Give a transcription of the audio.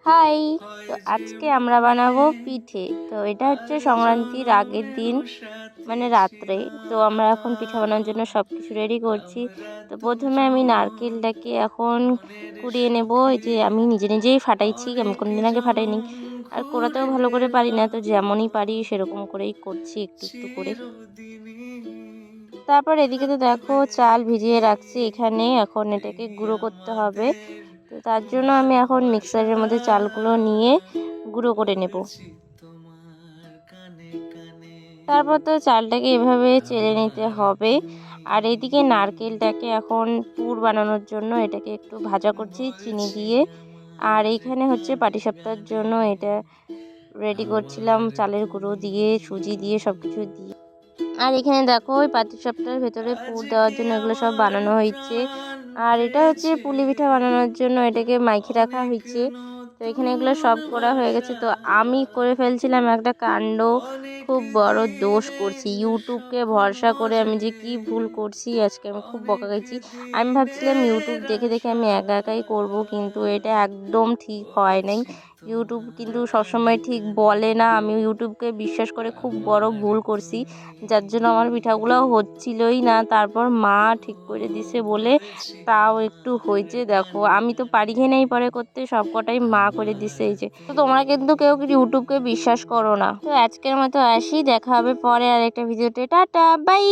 High. তো আজকে আমরা বানাবো পিঠে। তো এটা হচ্ছে সংক্রান্তির আগের দিন, মানে রাত্রে। তো আমরা এখন পিঠা বানানোর জন্য সব কিছু রেডি করছি। তো প্রথমে আমি নারকেলটাকে এখন কুড়িয়ে নেব। এই যে আমি নিজে নিজেই ফাটাইছি, আমি কোনোদিন আগে ফাটাইনি, আর কোড়াতেও ভালো করে পারি না, তো যেমনই পারি সেরকম করেই করছি একটু একটু করে। তারপর এদিকে তো দেখো চাল ভিজিয়ে রাখছি এখানে, এখন এটাকে গুঁড়ো করতে হবে। তো তার জন্য আমি এখন মিক্সারের মধ্যে চালগুলো নিয়ে গুঁড়ো করে নেব। তারপর তো চালটাকে এভাবে চেলে নিতে হবে। আর এদিকে নারকেলটাকে এখন পুর বানানোর জন্য এটাকে একটু ভাজা করছি চিনি দিয়ে। আর এইখানে হচ্ছে পাটিসাপটার জন্য এটা রেডি করছিলাম চালের গুঁড়ো দিয়ে, সুজি দিয়ে, সব কিছু দিয়ে। আর এখানে দেখো ওই পাটিসাপটার ভেতরে পুর দেওয়ার জন্য এগুলো সব বানানো হয়েছে। আর এটা হচ্ছে পুলি পিঠা বানানোর জন্য এটাকে মাইখে রাখা হয়েছে। তো এখানে এগুলো সব করা হয়ে গেছে। তো আমি করে ফেলছিলাম একটা কাণ্ড, খুব বড় দোষ করছি। ইউটিউবকে ভরসা করে আমি যে কি ভুল করছি, আজকে আমি খুব বকা খাইছি। আমি ভাবছিলাম ইউটিউব দেখে দেখে আমি একা একাই করব, কিন্তু এটা একদম ঠিক হয় নাই। ইউটিউব কিন্তু সবসময় ঠিক বলে না। আমি ইউটিউবকে বিশ্বাস করে খুব বড় ভুল করছি, যার জন্য আমার পিঠাগুলো হচ্ছিলই না। তারপর মা ঠিক করে দিছে বলে তাও একটু হয়েছে। দেখো আমি তো পারি নাই পরে করতে, সব কটাই মা করে দিছে। এই যে, তো তোমরা কিন্তু কেউ ইউটিউবকে বিশ্বাস করো না। তো আজকের মতো আসি, দেখা হবে পরে আর একটা ভিডিওতে। Tata bye.